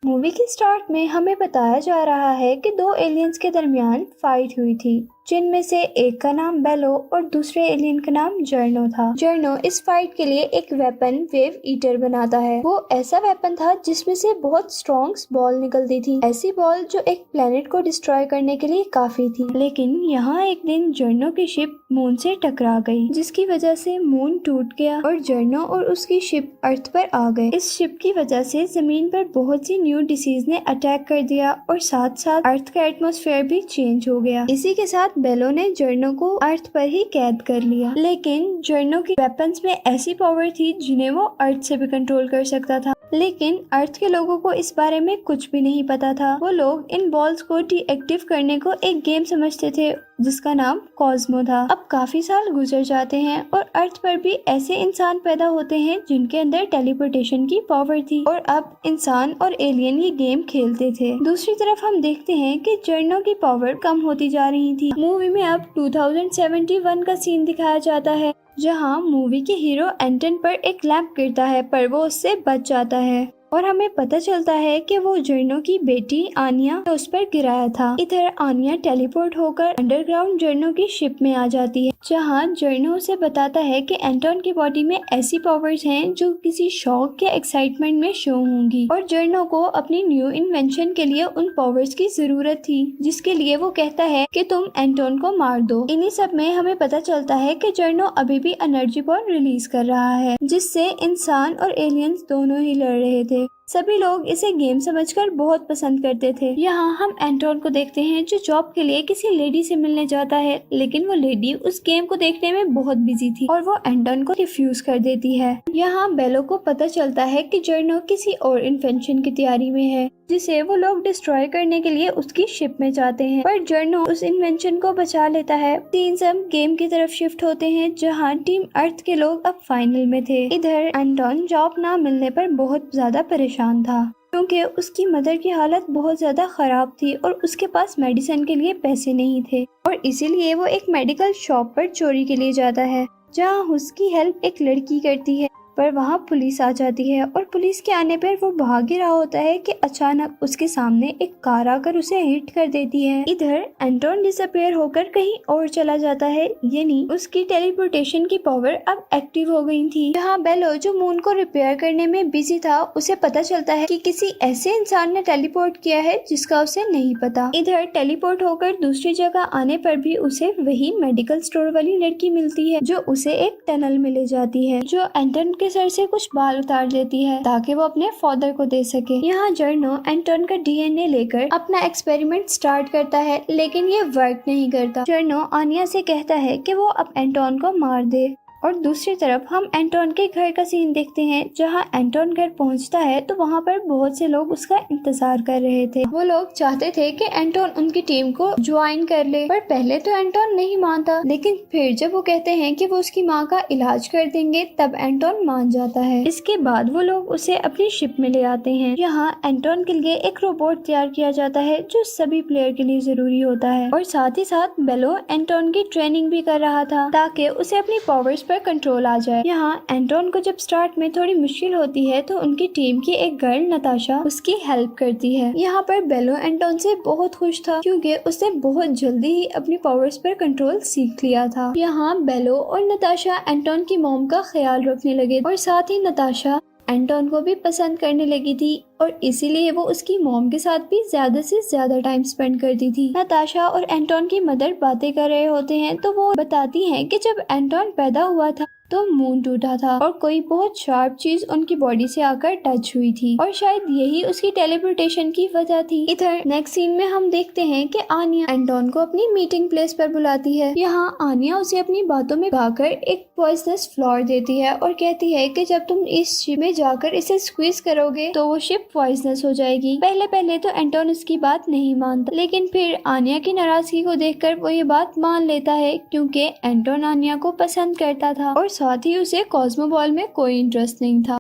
Movie के start में हमें बताया जा रहा है कि दो एलियंस के दरमियान फाइट हुई थी, जिनमें से एक का नाम बेलो और दूसरे एलियन का नाम जर्नो था। जर्नो इस फाइट के लिए एक वेपन वेव ईटर बनाता है। वो ऐसा वेपन था जिसमें से बहुत स्ट्रॉन्ग बॉल निकलती थी, ऐसी बॉल जो एक प्लेनेट को डिस्ट्रॉय करने के लिए काफी थी। लेकिन यहाँ एक दिन जर्नो की शिप मून से टकरा गई, जिसकी वजह से मून टूट गया और जर्नो और उसकी शिप अर्थ पर आ गए। इस शिप की वजह से जमीन पर बहुत सी न्यू डिसीज ने अटैक कर दिया और साथ साथ अर्थ का एटमॉस्फेयर भी चेंज हो गया। इसी के साथ बेलो ने जर्नो को अर्थ पर ही कैद कर लिया। लेकिन जर्नो की वेपन्स में ऐसी पावर थी जिन्हें वो अर्थ से भी कंट्रोल कर सकता था। लेकिन अर्थ के लोगों को इस बारे में कुछ भी नहीं पता था। वो लोग इन बॉल्स को डीएक्टिव करने को एक गेम समझते थे जिसका नाम कॉस्मो था। अब काफी साल गुजर जाते हैं और अर्थ पर भी ऐसे इंसान पैदा होते हैं जिनके अंदर टेलीपोर्टेशन की पावर थी और अब इंसान और एलियन ये गेम खेलते थे। दूसरी तरफ हम देखते हैं कि जर्नो की पावर कम होती जा रही थी। मूवी में अब 2071 का सीन दिखाया जाता है, जहां मूवी के हीरो एंटन पर एक लैंप गिरता है, पर वो उससे बच जाता है और हमें पता चलता है कि वो जर्नो की बेटी आनिया ने उस पर गिराया था। इधर आनिया टेलीपोर्ट होकर अंडरग्राउंड जर्नो की शिप में आ जाती है, जहां जर्नो उसे बताता है कि एंटोन की बॉडी में ऐसी पावर्स हैं जो किसी शौक या एक्साइटमेंट में शो होंगी और जर्नो को अपनी न्यू इन्वेंशन के लिए उन पावर्स की जरूरत थी, जिसके लिए वो कहता है कि तुम एंटोन को मार दो। इन्हीं सब में हमें पता चलता है कि जर्नो अभी भी एनर्जी बॉल रिलीज कर रहा है, जिससे इंसान और एलियंस दोनों ही लड़ रहे थे। सभी लोग इसे गेम समझकर बहुत पसंद करते थे। यहाँ हम एंटोन को देखते हैं जो जॉब के लिए किसी लेडी से मिलने जाता है, लेकिन वो लेडी उस गेम को देखने में बहुत बिजी थी और वो एंटोन को रिफ्यूज कर देती है। यहाँ बेलो को पता चलता है कि जर्नो किसी और इन्वेंशन की तैयारी में है, जिसे वो लोग डिस्ट्रॉय करने के लिए उसकी शिप में जाते हैं, पर जर्नो उस इन्वेंशन को बचा लेता है। सीन सब गेम की तरफ शिफ्ट होते हैं, जहाँ टीम अर्थ के लोग अब फाइनल में थे। इधर एंटोन जॉब ना मिलने पर बहुत ज्यादा परेशान था, क्योंकि उसकी मदर की हालत बहुत ज्यादा खराब थी और उसके पास मेडिसिन के लिए पैसे नहीं थे और इसीलिए वो एक मेडिकल शॉप पर चोरी के लिए जाता है, जहाँ उसकी हेल्प एक लड़की करती है। पर वहाँ पुलिस आ जाती है और पुलिस के आने पर वो भाग ही रहा होता है कि अचानक उसके सामने एक कार आकर उसे हिट कर देती है। इधर एंटोन डिसअपीयर होकर कहीं और चला जाता है, यानी उसकी टेलीपोर्टेशन की पावर अब एक्टिव हो गई थी। जहाँ बेलो जो मून को रिपेयर करने में बिजी था, उसे पता चलता है कि किसी ऐसे इंसान ने टेलीपोर्ट किया है जिसका उसे नहीं पता। इधर टेलीपोर्ट होकर दूसरी जगह आने पर भी उसे वही मेडिकल स्टोर वाली लड़की मिलती है, जो उसे एक टनल में ले जाती है, जो एंटोन सर से कुछ बाल उतार लेती है ताकि वो अपने फादर को दे सके। यहाँ जर्नो एंटोन का डीएनए लेकर अपना एक्सपेरिमेंट स्टार्ट करता है, लेकिन ये वर्क नहीं करता। जर्नो आनिया से कहता है कि वो अब एंटोन को मार दे और दूसरी तरफ हम एंटोन के घर का सीन देखते हैं, जहां एंटोन घर पहुंचता है तो वहां पर बहुत से लोग उसका इंतजार कर रहे थे। वो लोग चाहते थे कि एंटोन उनकी टीम को ज्वाइन कर ले, पर पहले तो एंटोन नहीं मानता, लेकिन फिर जब वो कहते हैं कि वो उसकी माँ का इलाज कर देंगे तब एंटोन मान जाता है। इसके बाद वो लोग उसे अपनी शिप में ले आते हैं। यहाँ एंटोन के लिए एक रोबोट तैयार किया जाता है जो सभी प्लेयर के लिए जरूरी होता है और साथ ही साथ बेलो एंटोन की ट्रेनिंग भी कर रहा था ताकि उसे अपनी पावर्स पर कंट्रोल आ जाए। यहाँ एंटोन को जब स्टार्ट में थोड़ी मुश्किल होती है तो उनकी टीम की एक गर्ल नताशा उसकी हेल्प करती है। यहाँ पर बेलो एंटोन से बहुत खुश था क्योंकि उसने बहुत जल्दी ही अपनी पावर्स पर कंट्रोल सीख लिया था। यहाँ बेलो और नताशा एंटोन की मॉम का ख्याल रखने लगे और साथ ही नताशा एंटोन को भी पसंद करने लगी थी और इसीलिए वो उसकी मॉम के साथ भी ज्यादा से ज्यादा टाइम स्पेंड करती थी। नताशा और एंटोन की मदर बातें कर रहे होते हैं तो वो बताती हैं कि जब एंटोन पैदा हुआ था तो मून टूटा था और कोई बहुत शार्प चीज उनकी बॉडी से आकर टच हुई थी और शायद यही उसकी टेलीपोर्टेशन की वजह थी। इधर नेक्स्ट सीन में हम देखते हैं कि आनिया एंटोन को अपनी मीटिंग प्लेस पर बुलाती है। यहाँ आनिया उसे अपनी बातों में गाकर एक पॉइजनस फ्लोर देती है और कहती है कि जब तुम इस शिप में जाकर इसे स्क्वीज करोगे तो वो शिप पॉइजनस हो जाएगी। पहले तो एंटोन उसकी बात नहीं मानता, लेकिन फिर आनिया की नाराजगी को देखकर वो ये बात मान लेता है क्योंकि एंटोन आनिया को पसंद करता था और साथ ही उसे कॉस्मो बॉल में कोई इंटरेस्ट नहीं था।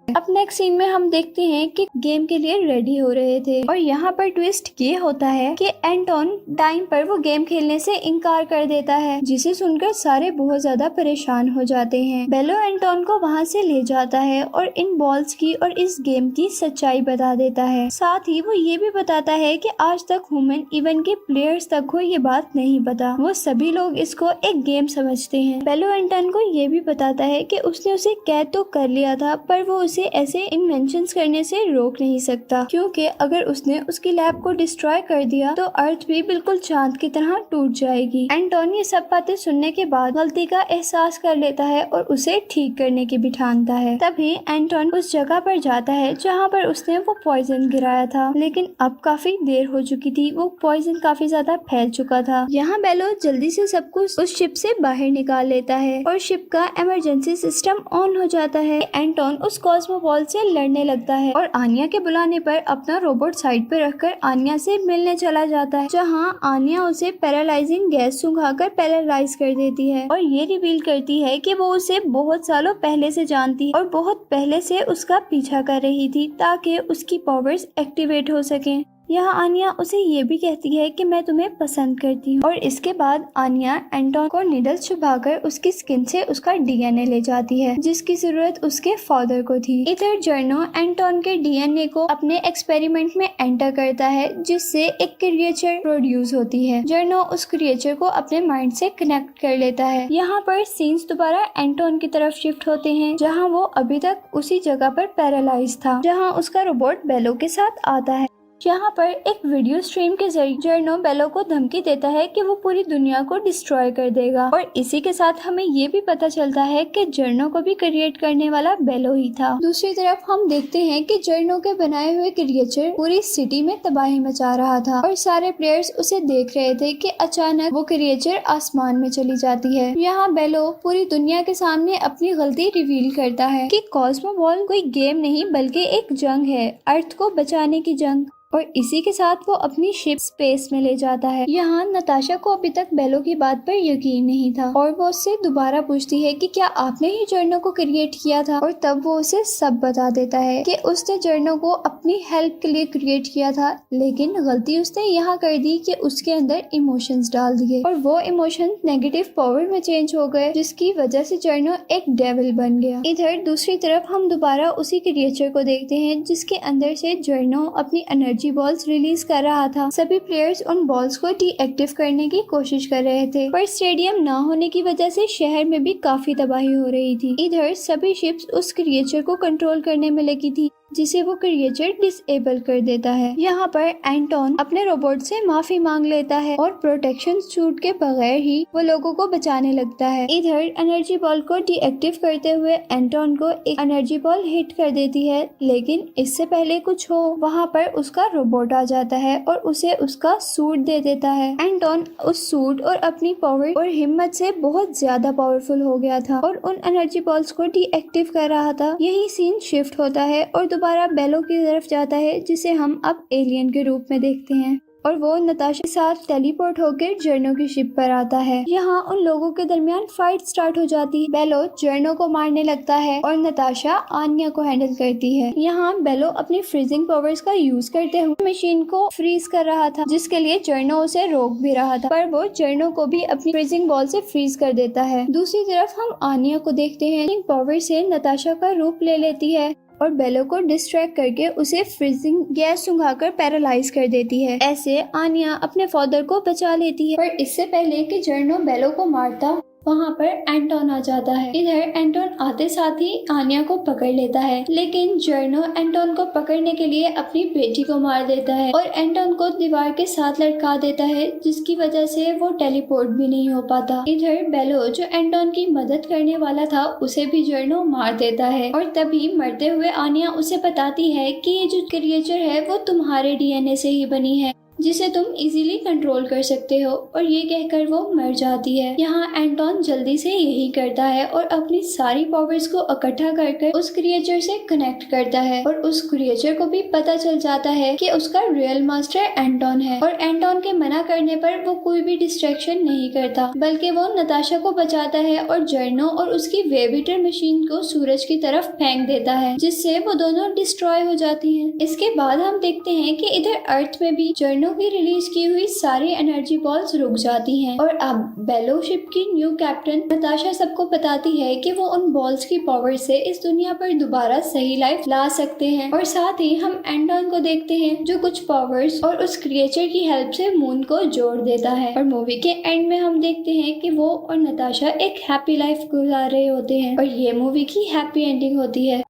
अब नेक्स्ट सीन में हम देखते हैं कि गेम के लिए रेडी हो रहे थे और यहाँ पर ट्विस्ट ये होता है कि एंटोन टाइम पर वो गेम खेलने से इनकार कर देता है, जिसे सुनकर सारे बहुत ज्यादा परेशान हो जाते हैं। बेलो एंटोन को वहाँ से ले जाता है और इन बॉल्स की और इस गेम की सच्चाई बता देता है। साथ ही वो ये भी बताता है कि आज तक ह्यूमन इवन के प्लेयर्स तक को ये बात नहीं पता, वो सभी लोग इसको एक गेम समझते हैं। बेलो एंटोन को ये भी बताता है कि उसने उसे कैद तो कर लिया था, पर वो उसे ऐसे इन्वेंशंस करने से रोक नहीं सकता, क्योंकि अगर उसने उसकी लैब को डिस्ट्रॉय कर दिया तो अर्थ भी बिल्कुल चांद की तरह टूट जाएगी। एंटोन ये सब बातें सुनने के बाद गलती का एहसास कर लेता है और उसे ठीक करने की भी ठानता है। तभी एंटोन उस जगह पर जाता है जहाँ पर उसने वो पॉइजन गिराया था, लेकिन अब काफी देर हो चुकी थी, वो पॉइजन काफी ज्यादा फैल चुका था। यहाँ बेलो जल्दी से सब कुछ उस शिप से बाहर निकाल लेता है और शिप का इमरजेंसी सिस्टम ऑन हो जाता है। एंटोन उस कॉस्मो बॉल से लड़ने लगता है और आनिया के बुलाने पर अपना रोबोट साइड पर रखकर आनिया से मिलने चला जाता है, जहाँ आनिया उसे पैरालाइजिंग गैस सुंघाकर पैरालाइज कर देती है और ये रिवील करती है कि वो उसे बहुत सालों पहले से जानती और बहुत पहले से उसका पीछा कर रही थी ताकि उसकी पावर्स एक्टिवेट हो सके। यहाँ आनिया उसे ये भी कहती है कि मैं तुम्हें पसंद करती हूँ और इसके बाद आनिया एंटोन को निडल्स छुपाकर उसकी स्किन से उसका डीएनए ले जाती है, जिसकी जरूरत उसके फादर को थी। इधर जर्नो एंटोन के डीएनए को अपने एक्सपेरिमेंट में एंटर करता है, जिससे एक क्रिएचर प्रोड्यूस होती है। जर्नो उस क्रिएचर को अपने माइंड से कनेक्ट कर लेता है। यहाँ पर सीन्स दोबारा एंटोन की तरफ शिफ्ट होते हैं, जहाँ वो अभी तक उसी जगह पर पैरालाइज था, जहाँ उसका रोबोट बेलो के साथ आता है। यहाँ पर एक वीडियो स्ट्रीम के जरिए जर्नो बेलो को धमकी देता है कि वो पूरी दुनिया को डिस्ट्रॉय कर देगा और इसी के साथ हमें ये भी पता चलता है कि जर्नो को भी क्रिएट करने वाला बेलो ही था। दूसरी तरफ हम देखते हैं कि जर्नो के बनाए हुए क्रिएचर पूरी सिटी में तबाही मचा रहा था और सारे प्लेयर्स उसे देख रहे थे कि अचानक वो क्रिएचर आसमान में चली जाती है। यहाँ बेलो पूरी दुनिया के सामने अपनी गलती रिवील करता है कि कॉस्मो बॉल कोई गेम नहीं बल्कि एक जंग है, अर्थ को बचाने की जंग, और इसी के साथ वो अपनी शिप स्पेस में ले जाता है। यहाँ नताशा को अभी तक बेलो की बात पर यकीन नहीं था और वो उससे दोबारा पूछती है कि क्या आपने ही जर्नो को क्रिएट किया था, और तब वो उसे सब बता देता है कि उसने जर्नो को अपनी हेल्प के लिए क्रिएट किया था, लेकिन गलती उसने यहाँ कर दी कि उसके अंदर इमोशंस डाल दिए और वो इमोशंस नेगेटिव पावर में चेंज हो गए, जिसकी वजह से जर्नो एक डेविल बन गया। इधर दूसरी तरफ हम दोबारा उसी क्रिएचर को देखते हैं जिसके अंदर से जर्नो अपनी एनर्जी बॉल्स रिलीज कर रहा था। सभी प्लेयर्स उन बॉल्स को डीएक्टिव करने की कोशिश कर रहे थे, पर स्टेडियम ना होने की वजह से शहर में भी काफी तबाही हो रही थी। इधर सभी शिप्स उस क्रिएचर को कंट्रोल करने में लगी थी, जिसे वो क्रिएचर डिसेबल कर देता है। यहाँ पर एंटोन अपने रोबोट से माफी मांग लेता है और प्रोटेक्शन सूट के बगैर ही वो लोगों को बचाने लगता है। इधर एनर्जी बॉल को डीएक्टिव करते हुए एंटोन को एक एनर्जी बॉल हिट कर देती है, लेकिन इससे पहले कुछ हो वहाँ पर उसका रोबोट आ जाता है और उसे उसका सूट दे देता है। एंटोन उस सूट और अपनी पावर और हिम्मत से बहुत ज्यादा पावरफुल हो गया था और उन एनर्जी बॉल्स को डीएक्टिव कर रहा था। यही सीन शिफ्ट होता है और दोबारा बेलो की तरफ जाता है, जिसे हम अब एलियन के रूप में देखते हैं और वो नताशा के साथ टेलीपोर्ट होकर जर्नो की शिप पर आता है। यहाँ उन लोगों के दरमियान फाइट स्टार्ट हो जाती है। बेलो जर्नो को मारने लगता है और नताशा आनिया को हैंडल करती है। यहाँ बेलो अपनी फ्रीजिंग पावर्स का यूज करते हुए मशीन को फ्रीज कर रहा था, जिसके लिए जर्नो उसे रोक भी रहा था, पर वो जर्नो को भी अपनी फ्रीजिंग बॉल से फ्रीज कर देता है। दूसरी तरफ हम आनिया को देखते हैं, पावर से नताशा का रूप ले लेती है और बेलो को डिस्ट्रैक्ट करके उसे फ्रीजिंग गैस सुंघाकर पैरालाइज कर देती है। ऐसे आनिया अपने फादर को बचा लेती है, पर इससे पहले कि जर्नो बेलो को मारता वहाँ पर एंटोन आ जाता है। इधर एंटोन आते साथ ही आनिया को पकड़ लेता है, लेकिन जर्नो एंटोन को पकड़ने के लिए अपनी बेटी को मार देता है और एंटोन को दीवार के साथ लटका देता है, जिसकी वजह से वो टेलीपोर्ट भी नहीं हो पाता। इधर बेलो जो एंटोन की मदद करने वाला था उसे भी जर्नो मार देता है और तभी मरते हुए आनिया उसे बताती है कि ये जो क्रिएचर है वो तुम्हारे डीएनए से ही बनी है जिसे तुम इजीली कंट्रोल कर सकते हो। और ये कहकर वो मर जाती है। यहाँ एंटोन जल्दी से यही करता है और अपनी सारी पावर्स को इकट्ठा कर उस क्रिएचर से कनेक्ट करता है और उस क्रिएचर को भी पता चल जाता है कि उसका रियल मास्टर एंटोन है। और एंटोन के मना करने पर वो कोई भी डिस्ट्रैक्शन नहीं करता, बल्कि वो नताशा को बचाता है और जर्नो और उसकी वेबिटर मशीन को सूरज की तरफ फेंक देता है, जिससे वो दोनों डिस्ट्रॉय हो जाती हैं। इसके बाद हम देखते हैं कि इधर अर्थ में भी जर्नो की रिलीज की हुई सारी एनर्जी बॉल्स रुक जाती हैं। और अब बेलो शिप की न्यू कैप्टन नताशा सबको बताती है कि वो उन बॉल्स की पावर से इस दुनिया पर दोबारा सही लाइफ ला सकते हैं। और साथ ही हम एंटोन को देखते हैं जो कुछ पावर्स और उस क्रिएचर की हेल्प से मून को जोड़ देता है। और मूवी के एंड में हम देखते हैं कि वो और नताशा एक हैप्पी लाइफ गुजार रहे होते हैं और ये मूवी की हैप्पी एंडिंग होती है।